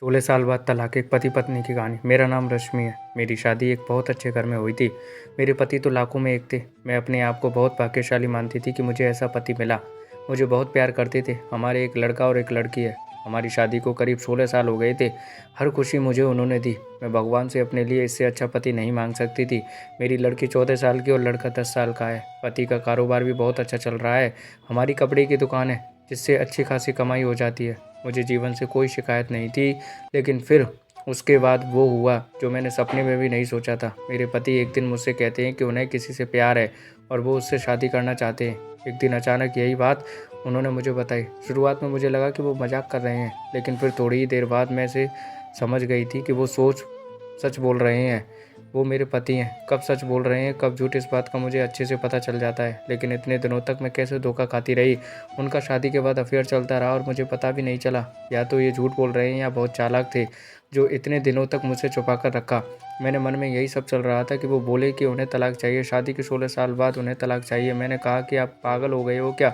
16 साल बाद तलाक, एक पति पत्नी की कहानी। मेरा नाम रश्मि है। मेरी शादी एक बहुत अच्छे घर में हुई थी। मेरे पति तो लाखों में एक थे। मैं अपने आप को बहुत भाग्यशाली मानती थी कि मुझे ऐसा पति मिला। मुझे बहुत प्यार करते थे। हमारे एक लड़का और एक लड़की है। हमारी शादी को करीब 16 साल हो गए थे। हर खुशी मुझे उन्होंने दी। मैं भगवान से अपने लिए इससे अच्छा पति नहीं मांग सकती थी। मेरी लड़की 14 साल की और लड़का 10 साल का है। पति का कारोबार भी बहुत अच्छा चल रहा है। हमारी कपड़े की दुकान है जिससे अच्छी खासी कमाई हो जाती है। मुझे जीवन से कोई शिकायत नहीं थी। लेकिन फिर उसके बाद वो हुआ जो मैंने सपने में भी नहीं सोचा था। मेरे पति एक दिन मुझसे कहते हैं कि उन्हें किसी से प्यार है और वो उससे शादी करना चाहते हैं। एक दिन अचानक यही बात उन्होंने मुझे बताई। शुरुआत में मुझे लगा कि वो मजाक कर रहे हैं, लेकिन फिर थोड़ी ही देर बाद मैं से समझ गई थी कि वो सच बोल रहे हैं। वो मेरे पति हैं। कब सच बोल रहे हैं कब झूठ, इस बात का मुझे अच्छे से पता चल जाता है। लेकिन इतने दिनों तक मैं कैसे धोखा खाती रही। उनका शादी के बाद अफेयर चलता रहा और मुझे पता भी नहीं चला। या तो ये झूठ बोल रहे हैं या बहुत चालाक थे जो इतने दिनों तक मुझसे छुपा कर रखा। मेरे मन में यही सब चल रहा था कि वो बोले कि उन्हें तलाक चाहिए। शादी के 16 साल बाद उन्हें तलाक चाहिए। मैंने कहा कि आप पागल हो गए हो क्या?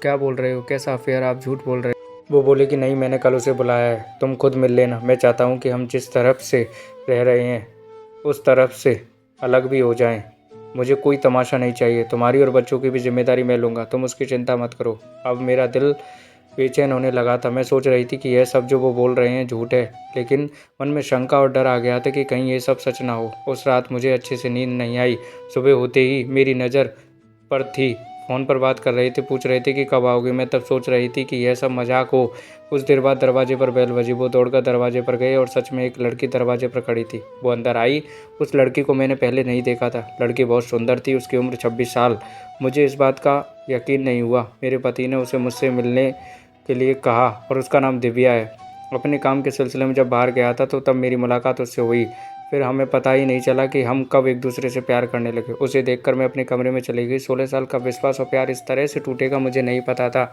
क्या बोल रहे हो? कैसा अफेयर? आप झूठ बोल रहे हो। वो बोले कि नहीं, मैंने कल उसे बुलाया है, तुम खुद मिल लेना। मैं चाहता हूँ कि हम जिस तरफ से रह रहे हैं उस तरफ से अलग भी हो जाएं। मुझे कोई तमाशा नहीं चाहिए। तुम्हारी और बच्चों की भी जिम्मेदारी मैं लूँगा, तुम उसकी चिंता मत करो। अब मेरा दिल बेचैन होने लगा था। मैं सोच रही थी कि यह सब जो वो बोल रहे हैं झूठ है, लेकिन मन में शंका और डर आ गया था कि कहीं ये सब सच ना हो। उस रात मुझे अच्छे से नींद नहीं आई। सुबह होते ही मेरी नज़र पर थी। फ़ोन पर बात कर रहे थे, पूछ रहे थे कि कब आओगे। मैं तब सोच रही थी कि यह सब मजाक हो। कुछ देर बाद दरवाजे पर बेल बजी। वो दौड़कर दरवाजे पर गए और सच में एक लड़की दरवाजे पर खड़ी थी। वो अंदर आई। उस लड़की को मैंने पहले नहीं देखा था। लड़की बहुत सुंदर थी। उसकी उम्र 26 साल। मुझे इस बात का यकीन नहीं हुआ। मेरे पति ने उसे मुझसे मिलने के लिए कहा और उसका नाम दिव्या है। अपने काम के सिलसिले में जब बाहर गया था तो तब मेरी मुलाकात उससे हुई। फिर हमें पता ही नहीं चला कि हम कब एक दूसरे से प्यार करने लगे। उसे देखकर मैं अपने कमरे में चली गई। 16 साल का विश्वास और प्यार इस तरह से टूटेगा मुझे नहीं पता था।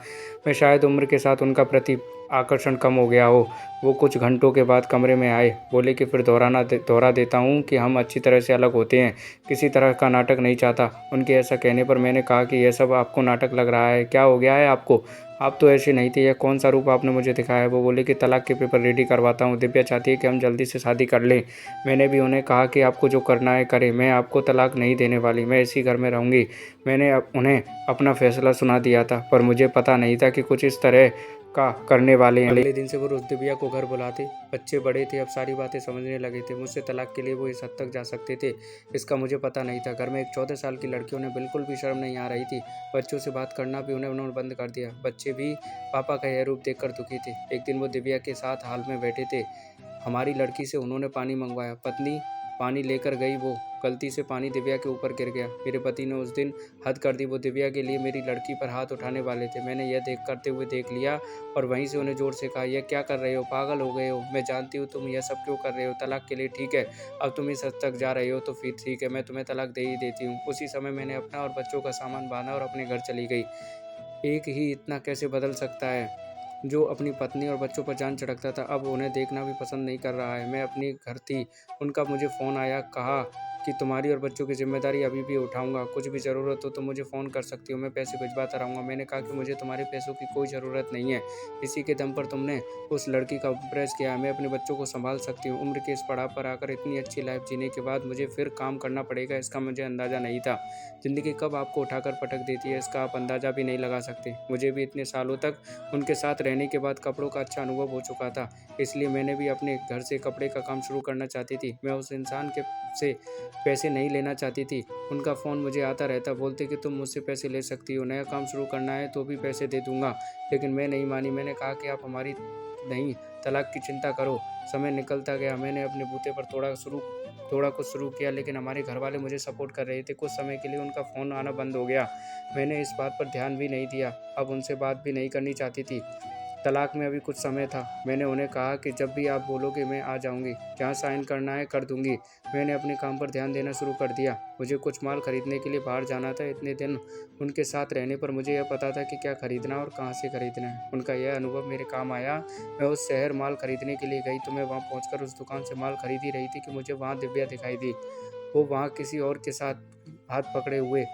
मैं शायद उम्र के साथ उनका प्रति आकर्षण कम हो गया हो। वो कुछ घंटों के बाद कमरे में आए। बोले कि फिर दोहरा देता हूँ कि हम अच्छी तरह से अलग होते हैं। किसी तरह का नाटक नहीं चाहता। उनके ऐसा कहने पर मैंने कहा कि यह सब आपको नाटक लग रहा है। क्या हो गया है आपको? आप तो ऐसे नहीं थे। यह कौन सा रूप आपने मुझे दिखाया है? वो बोले कि तलाक के पेपर रेडी करवाता हूँ। दिव्या चाहती है कि हम जल्दी से शादी कर लें। मैंने भी उन्हें कहा कि आपको जो करना है करें, मैं आपको तलाक नहीं देने वाली, मैं इसी घर में रहूँगी। मैंने उन्हें अपना फैसला सुना दिया था, पर मुझे पता नहीं था कि कुछ इस तरह का करने वाले हैं। अगले दिन से वो रोज दिव्या को घर बुलाते। बच्चे बड़े थे, अब सारी बातें समझने लगे थे। मुझसे तलाक के लिए वो इस हद तक जा सकते थे, इसका मुझे पता नहीं था। घर में एक 14 साल की लड़की, उन्हें बिल्कुल भी शर्म नहीं आ रही थी। बच्चों से बात करना भी उन्होंने बंद कर दिया। बच्चे भी पापा का यह रूप देखकर दुखी थे। एक दिन वो दिव्या के साथ हाल में बैठे थे। हमारी लड़की से उन्होंने पानी मंगवाया। पत्नी पानी लेकर गई, वो गलती से पानी दिव्या के ऊपर गिर गया। मेरे पति ने उस दिन हद कर दी। वो दिव्या के लिए मेरी लड़की पर हाथ उठाने वाले थे। मैंने यह करते हुए देख लिया और वहीं से उन्हें जोर से कहा, यह क्या कर रहे हो? पागल हो गए हो? मैं जानती हूँ तुम यह सब क्यों कर रहे हो। तलाक के लिए ठीक है, अब तुम इस हद तक जा रहे हो तो फिर ठीक है, मैं तुम्हें तलाक दे ही देती हूँ। उसी समय मैंने अपना और बच्चों का सामान बांधा और अपने घर चली गई। एक ही इतना कैसे बदल सकता है? जो अपनी पत्नी और बच्चों पर जान छिड़कता था, अब उन्हें देखना भी पसंद नहीं कर रहा है। मैं अपनी घर थी, उनका मुझे फ़ोन आया। कहा कि तुम्हारी और बच्चों की जिम्मेदारी अभी भी उठाऊंगा। कुछ भी ज़रूरत हो तो मुझे फ़ोन कर सकती हो, मैं पैसे भिजवाता रहूँगा। मैंने कहा कि मुझे तुम्हारे पैसों की कोई ज़रूरत नहीं है। इसी के दम पर तुमने उस लड़की का इम्प्रेस किया। मैं अपने बच्चों को संभाल सकती हूँ। उम्र के इस पड़ाव पर आकर इतनी अच्छी लाइफ जीने के बाद मुझे फिर काम करना पड़ेगा, इसका मुझे अंदाज़ा नहीं था। ज़िंदगी कब आपको उठाकर पटक देती है, इसका आप अंदाज़ा भी नहीं लगा सकते। मुझे भी इतने सालों तक उनके साथ रहने के बाद कपड़ों का अच्छा अनुभव हो चुका था, इसलिए मैंने भी अपने घर से कपड़े का काम शुरू करना चाहती थी। मैं उस इंसान के से पैसे नहीं लेना चाहती थी। उनका फ़ोन मुझे आता रहता, बोलते कि तुम मुझसे पैसे ले सकती हो, नया काम शुरू करना है तो भी पैसे दे दूंगा। लेकिन मैं नहीं मानी। मैंने कहा कि आप हमारी नहीं, तलाक की चिंता करो। समय निकलता गया। मैंने अपने बूते पर थोड़ा कुछ शुरू किया, लेकिन हमारे घर वाले मुझे सपोर्ट कर रहे थे। कुछ समय के लिए उनका फ़ोन आना बंद हो गया। मैंने इस बात पर ध्यान भी नहीं दिया। अब उनसे बात भी नहीं करनी चाहती थी। तलाक में अभी कुछ समय था। मैंने उन्हें कहा कि जब भी आप बोलोगे मैं आ जाऊंगी, जहाँ साइन करना है कर दूंगी। मैंने अपने काम पर ध्यान देना शुरू कर दिया। मुझे कुछ माल खरीदने के लिए बाहर जाना था। इतने दिन उनके साथ रहने पर मुझे यह पता था कि क्या खरीदना और कहाँ से खरीदना है। उनका यह अनुभव मेरे काम आया। मैं उस शहर माल खरीदने के लिए गई तो मैं वहाँ पहुँचकर उस दुकान से माल खरीद ही रही थी कि मुझे वहाँ दिव्या दिखाई दी। वो वहाँ किसी और के साथ हाथ पकड़े हुए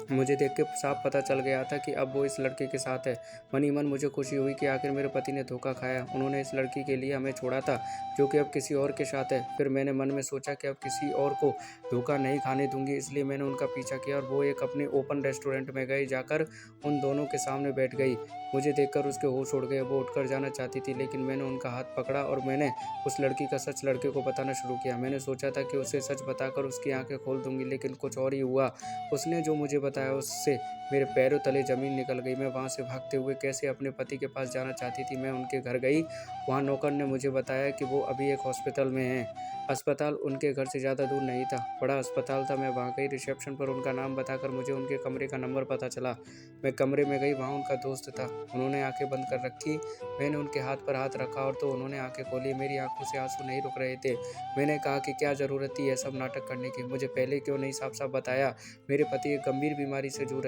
मुझे देख के साफ पता चल गया था कि अब वो इस लड़के के साथ है। मन ही मन मुझे खुशी हुई कि आखिर मेरे पति ने धोखा खाया। उन्होंने इस लड़की के लिए हमें छोड़ा था, जो कि अब किसी और के साथ है। फिर मैंने मन में सोचा कि अब किसी और को धोखा नहीं खाने दूंगी, इसलिए मैंने उनका पीछा किया और वो एक अपने ओपन रेस्टोरेंट में गई। जाकर उन दोनों के सामने बैठ गई। मुझे देखकर उसके होश उड़ गए। वो उठकर जाना चाहती थी, लेकिन मैंने उनका हाथ पकड़ा और मैंने उस लड़की का सच लड़के को बताना शुरू किया। मैंने सोचा था कि उसे सच बताकर उसकी आंखें खोल दूंगी, लेकिन कुछ और ही हुआ। उसने जो मुझे बताया उससे मेरे पैरों तले ज़मीन निकल गई। मैं वहाँ से भागते हुए कैसे अपने पति के पास जाना चाहती थी। मैं उनके घर गई। वहाँ नौकर ने मुझे बताया कि वो अभी एक हॉस्पिटल में हैं। अस्पताल उनके घर से ज़्यादा दूर नहीं था, बड़ा अस्पताल था। मैं वहाँ गई। रिसेप्शन पर उनका नाम बताकर मुझे उनके कमरे का नंबर पता चला। मैं कमरे में गई। वहाँ उनका दोस्त था। उन्होंने आंखें बंद कर रखी। मैंने उनके हाथ पर हाथ रखा और तो उन्होंने आंखें खोली। मेरी आंखों से आंसू नहीं रुक रहे थे। मैंने कहा कि क्या ज़रूरत थी यह सब नाटक करने की, मुझे पहले क्यों नहीं साफ साफ बताया। मेरे पति एक गंभीर बीमारी से जूझ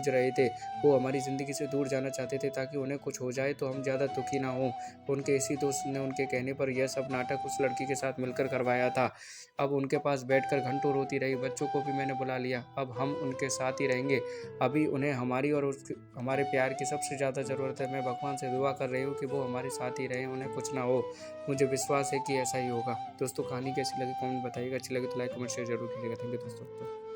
रहे थे। वो हमारी ज़िंदगी से दूर जाना चाहते थे ताकि उन्हें कुछ हो जाए तो हम ज़्यादा दुखी ना हों। उनके इसी दोस्त ने उनके कहने पर यह सब नाटक उस लड़की के साथ मिलकर करवाया था। अब उनके पास बैठकर घंटों रोती रही। बच्चों को भी मैंने बुला लिया। अब हम उनके साथ ही रहेंगे। अभी उन्हें हमारी और हमारे प्यार की सबसे ज़्यादा ज़रूरत है। मैं भगवान से दुआ कर रही हूँ कि वो हमारे साथ ही रहें, उन्हें कुछ ना हो। मुझे विश्वास है कि ऐसा ही होगा। दोस्तों, कहानी कैसी लगी कमेंट बताइएगा। अच्छी लगी तो लाइक कमेंट शेयर जरूर कीजिएगा। थैंक यू दोस्तों।